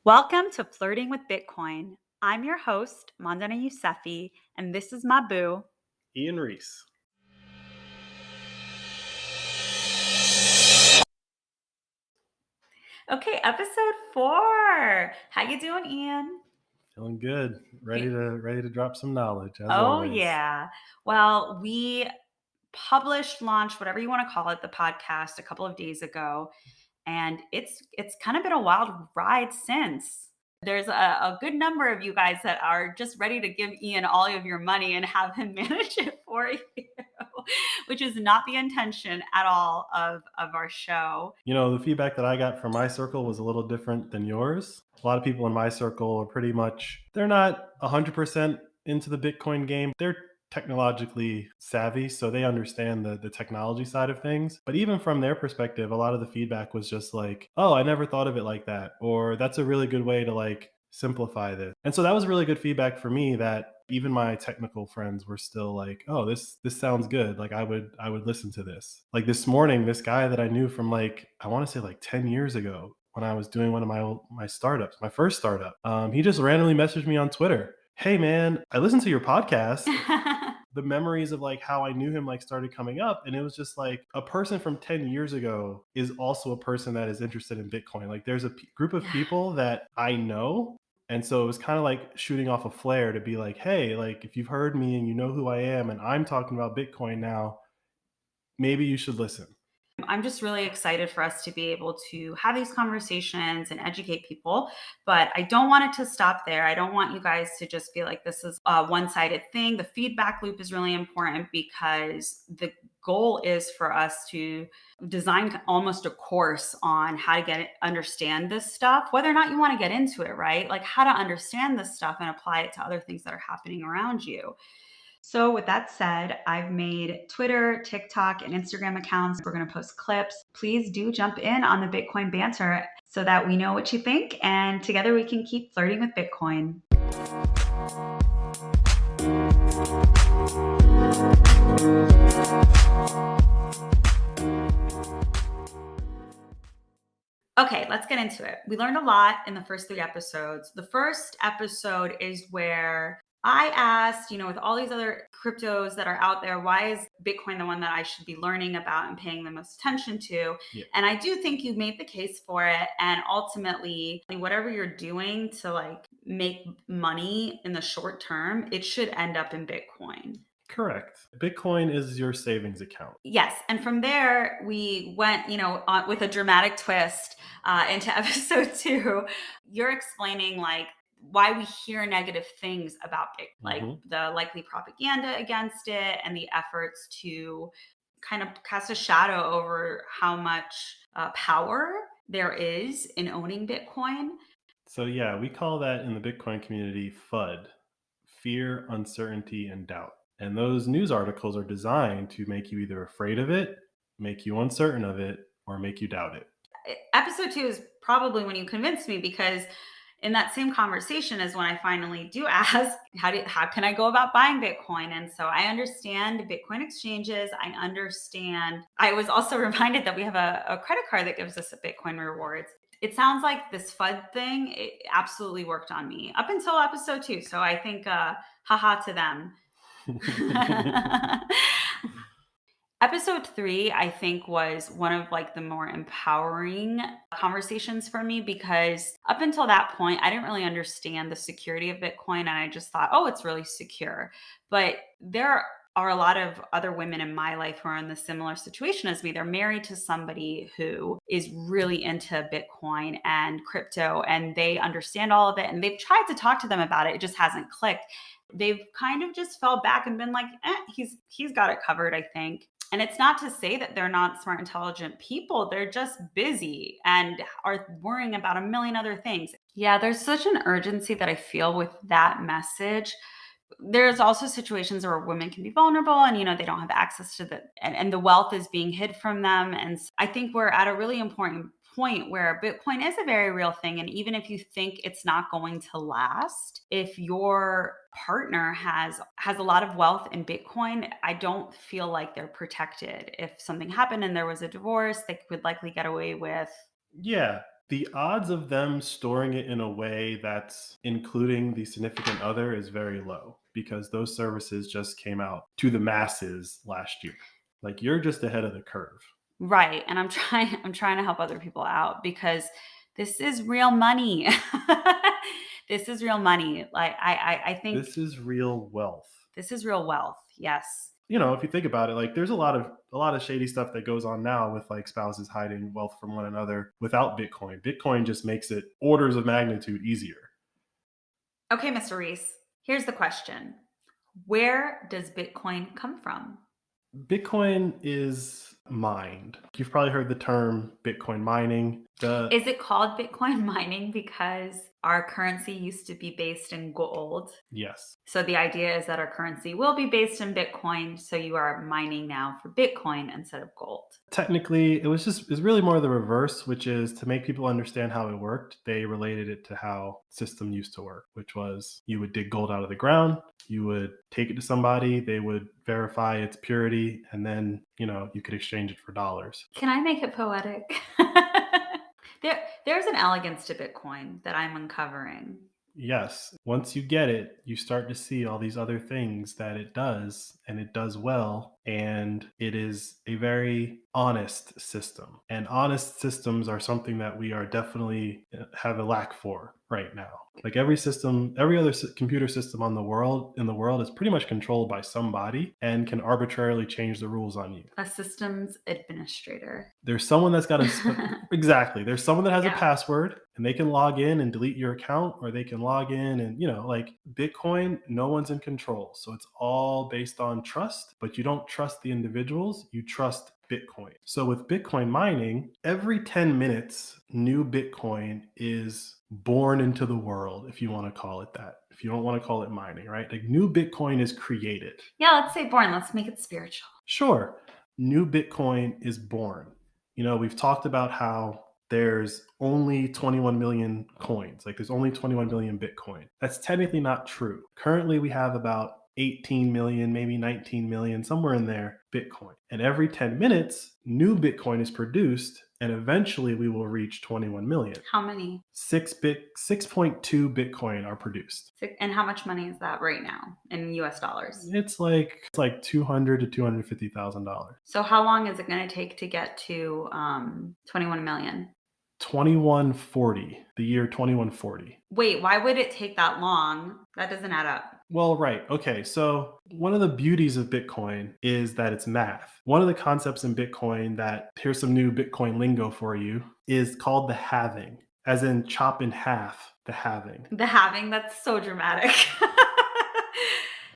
Welcome to Flirting with Bitcoin. I'm your host, Mandana Yousefi, and this is my boo. Ian Reese. Okay, episode 4. How you doing, Ian? Feeling good. Ready to drop some knowledge as Oh, always. yeah. Well, we launched, whatever you want to call it, the podcast a couple of days ago, and it's kind of been a wild ride since. There's a good number of you guys that are just ready to give Ian all of your money and have him manage it for you, which is not the intention at all of our show. You know, the feedback that I got from my circle was a little different than yours. A lot of people in my circle are pretty much, they're not 100% into the Bitcoin game. They're technologically savvy, so they understand the technology side of things. But even from their perspective, a lot of the feedback was just like, oh, I never thought of it like that. Or that's a really good way to like simplify this. And so that was really good feedback for me, that even my technical friends were still like, oh, this sounds good. Like I would listen to this. Like this morning, this guy that I knew from like, I want to say like 10 years ago, when I was doing one of my startups, my first startup, he just randomly messaged me on Twitter. Hey man, I listened to your podcast. The memories of like how I knew him like started coming up, and it was just like a person from 10 years ago is also a person that is interested in Bitcoin. Like there's a group of people that I know, and so it was kind of like shooting off a flare to be like, hey, like if you've heard me and you know who I am and I'm talking about Bitcoin now, maybe you should listen. I'm just really excited for us to be able to have these conversations and educate people, but I don't want it to stop there. I don't want you guys to just feel like this is a one-sided thing. The feedback loop is really important because the goal is for us to design almost a course on how to understand this stuff, whether or not you want to get into it, right? Like how to understand this stuff and apply it to other things that are happening around you. So, with that said, I've made Twitter, TikTok, and Instagram accounts. We're going to post clips. Please do jump in on the Bitcoin banter so that we know what you think, and together we can keep flirting with Bitcoin. Okay, let's get into it. We learned a lot in the first 3 episodes. The first episode is where I asked, with all these other cryptos that are out there, why is Bitcoin the one that I should be learning about and paying the most attention to? Yeah. And I do think you made the case for it. And ultimately, whatever you're doing to like make money in the short term, it should end up in Bitcoin. Correct. Bitcoin is your savings account. Yes. And from there, we went, with a dramatic twist into episode 2. You're explaining like why we hear negative things about it, like the likely propaganda against it and the efforts to kind of cast a shadow over how much power there is in owning Bitcoin. So yeah, we call that in the Bitcoin community FUD, fear, uncertainty, and doubt. And those news articles are designed to make you either afraid of it, make you uncertain of it, or make you doubt it. Episode 2 is probably when you convinced me, because in that same conversation is when I finally do ask, how can I go about buying Bitcoin? And so I understand Bitcoin exchanges. I was also reminded that we have a credit card that gives us Bitcoin rewards. It sounds like this FUD thing, it absolutely worked on me up until episode 2. So I think, haha to them. Episode 3, I think, was one of like the more empowering conversations for me, because up until that point, I didn't really understand the security of Bitcoin. And I just thought, oh, it's really secure. But there are a lot of other women in my life who are in the similar situation as me. They're married to somebody who is really into Bitcoin and crypto, and they understand all of it. And they've tried to talk to them about it. It just hasn't clicked. They've kind of just fell back and been like, he's got it covered, I think. And it's not to say that they're not smart, intelligent people. They're just busy and are worrying about a million other things. Yeah, there's such an urgency that I feel with that message. There's also situations where women can be vulnerable and, they don't have access to and the wealth is being hid from them. And I think we're at a really important point where Bitcoin is a very real thing. And even if you think it's not going to last, if your partner has a lot of wealth in Bitcoin, I don't feel like they're protected. If something happened and there was a divorce, they would likely get away with. Yeah. The odds of them storing it in a way that's including the significant other is very low because those services just came out to the masses last year. Like you're just ahead of the curve. Right, and I'm trying to help other people out because this is real money. This is real money. Like, I think This is real wealth. this is real wealth. Yes. If you think about it, like there's a lot of shady stuff that goes on now with like spouses hiding wealth from one another without Bitcoin. Bitcoin just makes it orders of magnitude easier. Okay, Mr. Reese, here's the question. Where does Bitcoin come from? Bitcoin is mined. You've probably heard the term Bitcoin mining. The Is it called Bitcoin mining because our currency used to be based in gold? Yes. So the idea is that our currency will be based in Bitcoin. So you are mining now for Bitcoin instead of gold. Technically, it's really more the reverse, which is to make people understand how it worked. They related it to how system used to work, which was you would dig gold out of the ground, you would take it to somebody, they would verify its purity, and then, you could exchange it for dollars. Can I make it poetic? There's an elegance to Bitcoin that I'm uncovering. Yes, once you get it, you start to see all these other things that it does, and it does well, and it is a very honest system. And honest systems are something that we are definitely have a lack for right now. Like every system, every other computer system in the world is pretty much controlled by somebody and can arbitrarily change the rules on you. A systems administrator. There's someone that's got exactly. There's someone that has a Yeah. password and they can log in and delete your account, or they can log in and, like Bitcoin, no one's in control. So it's all based on trust, but you don't trust the individuals, you trust Bitcoin. So with Bitcoin mining, every 10 minutes, new Bitcoin is born into the world, if you want to call it that. If you don't want to call it mining, right? Like new Bitcoin is created. Yeah, let's say born. Let's make it spiritual. Sure, new Bitcoin is born. We've talked about how there's only 21 million coins, like there's only 21 million Bitcoin. That's technically not true. Currently, we have about 18 million, maybe 19 million, somewhere in there, Bitcoin. And every 10 minutes, new Bitcoin is produced, and eventually we will reach 21 million. How many? 6.2 Bitcoin are produced. And how much money is that right now in US dollars? It's like $200,000 to $250,000. So how long is it going to take to get to 21 million? 2140, the year 2140. Wait, why would it take that long? That doesn't add up. Well, right. Okay. So one of the beauties of Bitcoin is that it's math. One of the concepts in Bitcoin that, here's some new Bitcoin lingo for you, is called the halving, as in chop in half, the halving. The halving, that's so dramatic.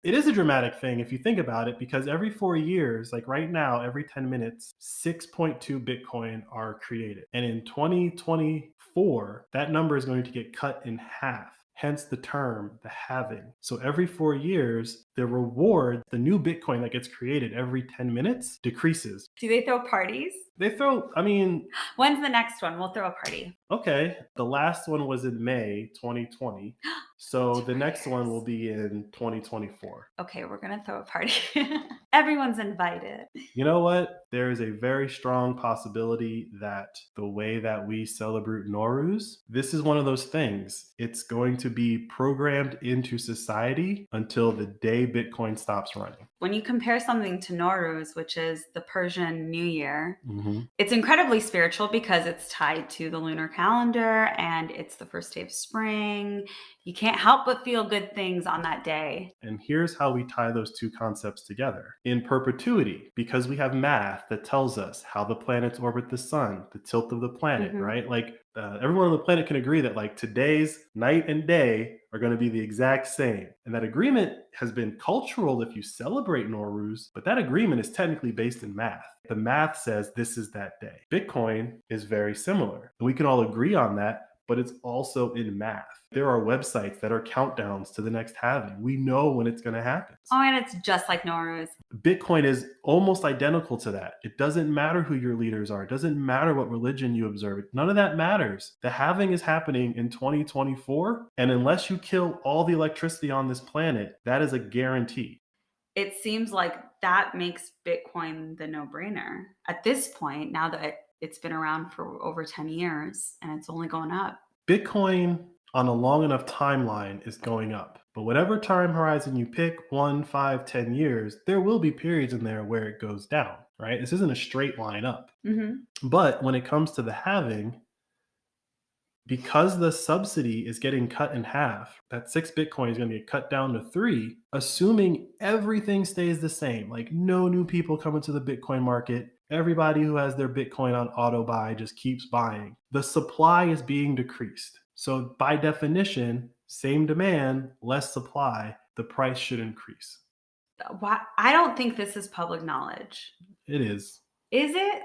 It is a dramatic thing if you think about it, because every 4 years, like right now, every 10 minutes, 6.2 Bitcoin are created. And in 2024, that number is going to get cut in half. Hence the term, the halving. So every 4 years, the reward, the new Bitcoin that gets created every 10 minutes decreases. Do they throw parties? When's the next one? We'll throw a party. Okay. The last one was in May 2020. So the next one will be in 2024. Okay, we're going to throw a party. Everyone's invited. You know what? There is a very strong possibility that the way that we celebrate Nowruz, this is one of those things. It's going to be programmed into society until the day Bitcoin stops running. When you compare something to Nowruz, which is the Persian New Year, it's incredibly spiritual because it's tied to the lunar calendar and it's the first day of spring. You can't help but feel good things on that day. And here's how we tie those two concepts together. In perpetuity, because we have math that tells us how the planets orbit the sun, the tilt of the planet, right? Like everyone on the planet can agree that like today's night and day are going to be the exact same. And that agreement has been cultural if you celebrate Nowruz, but that agreement is technically based in math. The math says this is that day. Bitcoin is very similar. And we can all agree on that, but it's also in math. There are websites that are countdowns to the next halving. We know when it's going to happen. Oh, and it's just like Nowruz. Bitcoin is almost identical to that. It doesn't matter who your leaders are. It doesn't matter what religion you observe. None of that matters. The halving is happening in 2024. And unless you kill all the electricity on this planet, that is a guarantee. It seems like that makes Bitcoin the no-brainer. At this point, now that it's been around for over 10 years and it's only going up. Bitcoin on a long enough timeline is going up. But whatever time horizon you pick, 1, 5, 10 years, there will be periods in there where it goes down, right? This isn't a straight line up. Hmm. But when it comes to the halving, because the subsidy is getting cut in half, that 6 Bitcoin is going to get cut down to 3, assuming everything stays the same, like no new people come into the Bitcoin market. Everybody who has their Bitcoin on auto buy just keeps buying. The supply is being decreased. So by definition, same demand, less supply, the price should increase. Why? I don't think this is public knowledge. It is. Is it?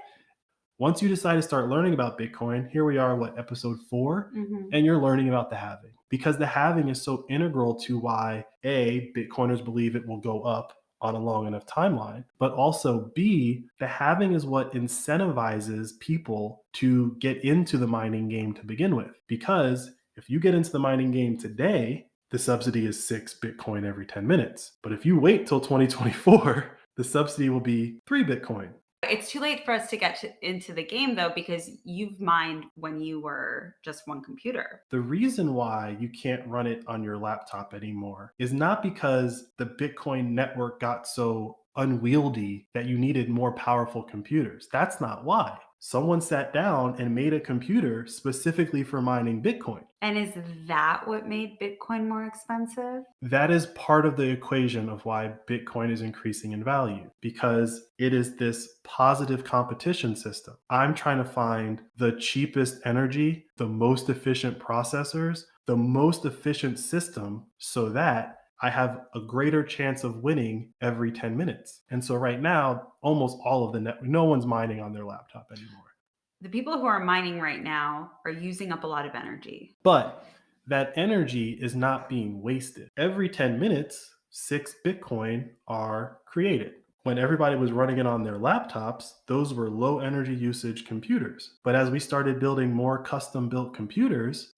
Once you decide to start learning about Bitcoin, here we are, episode 4, Hmm. and you're learning about the halving. Because the halving is so integral to why, A, Bitcoiners believe it will go up on a long enough timeline, but also B, the halving is what incentivizes people to get into the mining game to begin with. Because if you get into the mining game today, the subsidy is 6 Bitcoin every 10 minutes. But if you wait till 2024, the subsidy will be 3 Bitcoin. It's too late for us to get into the game, though, because you've mined when you were just one computer. The reason why you can't run it on your laptop anymore is not because the Bitcoin network got so unwieldy that you needed more powerful computers. That's not why. Someone sat down and made a computer specifically for mining Bitcoin. And is that what made Bitcoin more expensive? That is part of the equation of why Bitcoin is increasing in value, because it is this positive competition system. I'm trying to find the cheapest energy, the most efficient processors, the most efficient system, so that I have a greater chance of winning every 10 minutes. And so right now, almost all of no one's mining on their laptop anymore. The people who are mining right now are using up a lot of energy. But that energy is not being wasted. Every 10 minutes, 6 Bitcoin are created. When everybody was running it on their laptops, those were low energy usage computers. But as we started building more custom built computers,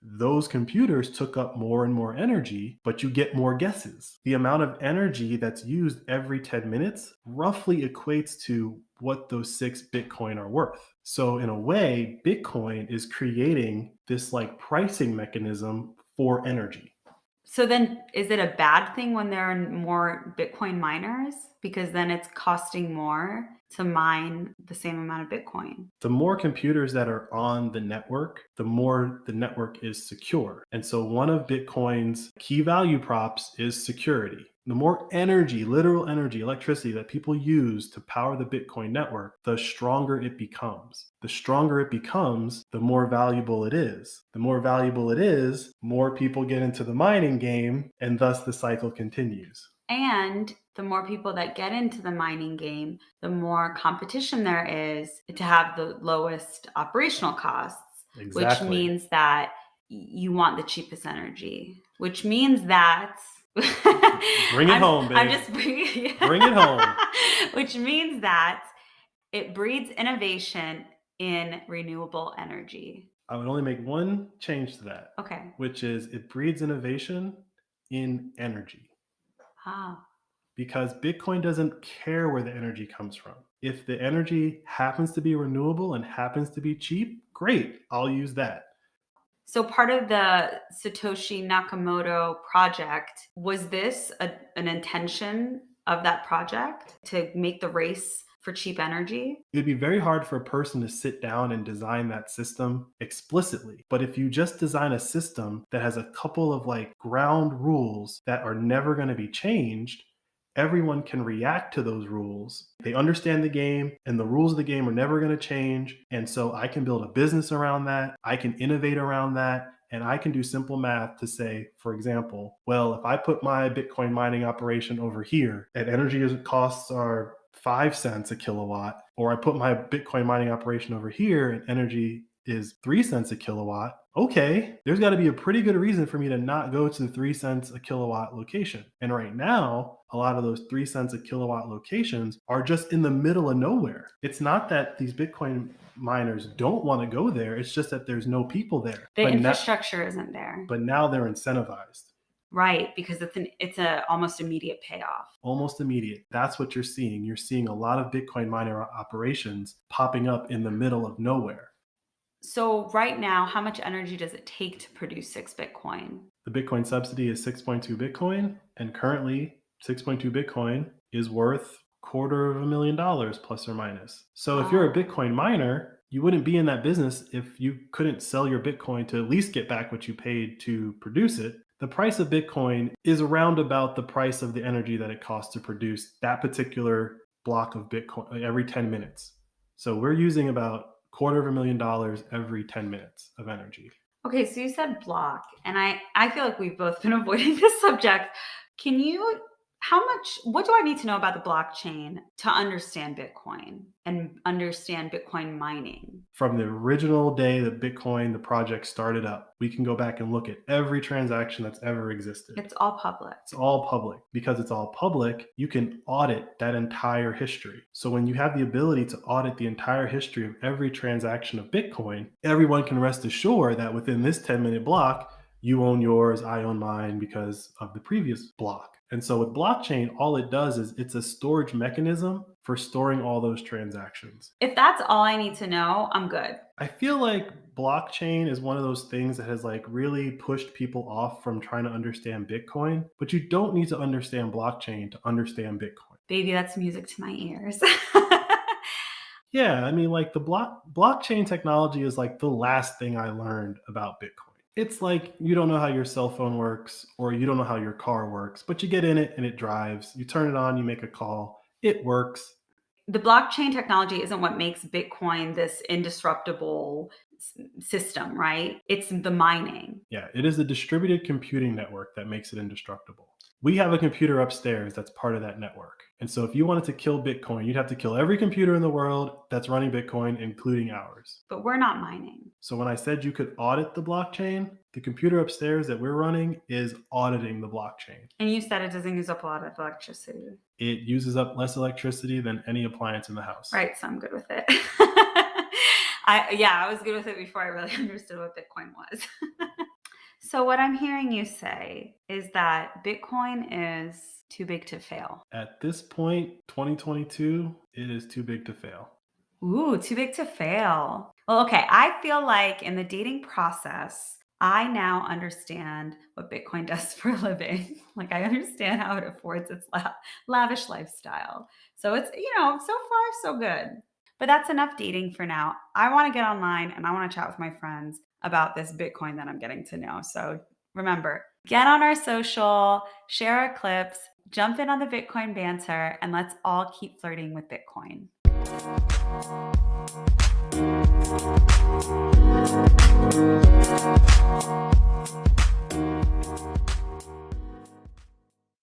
those computers took up more and more energy, but you get more guesses. The amount of energy that's used every 10 minutes roughly equates to what those 6 Bitcoin are worth. So in a way, Bitcoin is creating this like pricing mechanism for energy. So then is it a bad thing when there are more Bitcoin miners? Because then it's costing more to mine the same amount of Bitcoin. The more computers that are on the network, the more the network is secure. And so one of Bitcoin's key value props is security. The more energy, literal energy, electricity that people use to power the Bitcoin network, the stronger it becomes. The stronger it becomes, the more valuable it is. The more valuable it is, more people get into the mining game, and thus the cycle continues. And the more people that get into the mining game, the more competition there is to have the lowest operational costs, Exactly. which means that you want the cheapest energy, which means that Bring it home, babe. I'm just bringing Bring it home. Which means that it breeds innovation in renewable energy. I would only make one change to that, Okay. which is it breeds innovation in energy. Ah. Because Bitcoin doesn't care where the energy comes from. If the energy happens to be renewable and happens to be cheap, great, I'll use that. So part of the Satoshi Nakamoto project, was this an intention of that project to make the race for cheap energy? It would be very hard for a person to sit down and design that system explicitly. But if you just design a system that has a couple of like ground rules that are never going to be changed, everyone can react to those rules. They understand the game, and the rules of the game are never going to change. And so I can build a business around that. I can innovate around that. And I can do simple math to say, for example, well, if I put my Bitcoin mining operation over here and energy costs are 5 cents a kilowatt, or I put my Bitcoin mining operation over here and energy is 3 cents a kilowatt, okay, there's got to be a pretty good reason for me to not go to the 3 cents a kilowatt location. And right now, a lot of those 3 cents a kilowatt locations are just in the middle of nowhere. It's not that these Bitcoin miners don't want to go there. It's just that there's no people there. The infrastructure isn't there. But now they're incentivized. Right, because it's a almost immediate payoff. Almost immediate. That's what you're seeing. You're seeing a lot of Bitcoin miner operations popping up in the middle of nowhere. So right now, how much energy does it take to produce 6 Bitcoin? The Bitcoin subsidy is 6.2 Bitcoin, and currently 6.2 Bitcoin is worth $250,000 plus or minus. So if you're a Oh. Bitcoin miner, you wouldn't be in that business if you couldn't sell your Bitcoin to at least get back what you paid to produce it. The price of Bitcoin is around about the price of the energy that it costs to produce that particular block of Bitcoin every 10 minutes. So we're using about $250,000 every 10 minutes of energy. Okay, so you said block, and I feel like we've both been avoiding this subject. Can you what do I need to know about the blockchain to understand Bitcoin and understand Bitcoin mining? From the original day that Bitcoin, the project started up, we can go back and look at every transaction that's ever existed. It's all public. It's all public. Because it's all public, you can audit that entire history. So when you have the ability to audit the entire history of every transaction of Bitcoin, everyone can rest assured that within this 10-minute block, you own yours, I own mine because of the previous block. And so with blockchain, all it does is it's a storage mechanism for storing all those transactions. If that's all I need to know, I'm good. I feel like blockchain is one of those things that has like really pushed people off from trying to understand Bitcoin, but you don't need to understand blockchain to understand Bitcoin. Baby, that's music to my ears. Yeah, I mean like the blockchain technology is like the last thing I learned about Bitcoin. It's like you don't know how your cell phone works or you don't know how your car works, but you get in it and it drives. You turn it on, you make a call, it works. The blockchain technology isn't what makes Bitcoin this indestructible system, right? It's the mining. Yeah, it is the distributed computing network that makes it indestructible. We have a computer upstairs that's part of that network. And so if you wanted to kill Bitcoin, you'd have to kill every computer in the world that's running Bitcoin, including ours. But we're not mining. So when I said you could audit the blockchain, the computer upstairs that we're running is auditing the blockchain. And you said it doesn't use up a lot of electricity. It uses up less electricity than any appliance in the house. Right, so I'm good with it. I was good with it before I really understood what Bitcoin was. So what I'm hearing you say is that Bitcoin is too big to fail. At this point, 2022, it is too big to fail. Ooh, too big to fail. Well, okay. I feel like in the dating process, I now understand what Bitcoin does for a living. Like I understand how it affords its lavish lifestyle. So it's, so far so good. But that's enough dating for now. I want to get online and I want to chat with my friends about this Bitcoin that I'm getting to know. So remember, get on our social, share our clips, jump in on the Bitcoin banter, and let's all keep flirting with Bitcoin.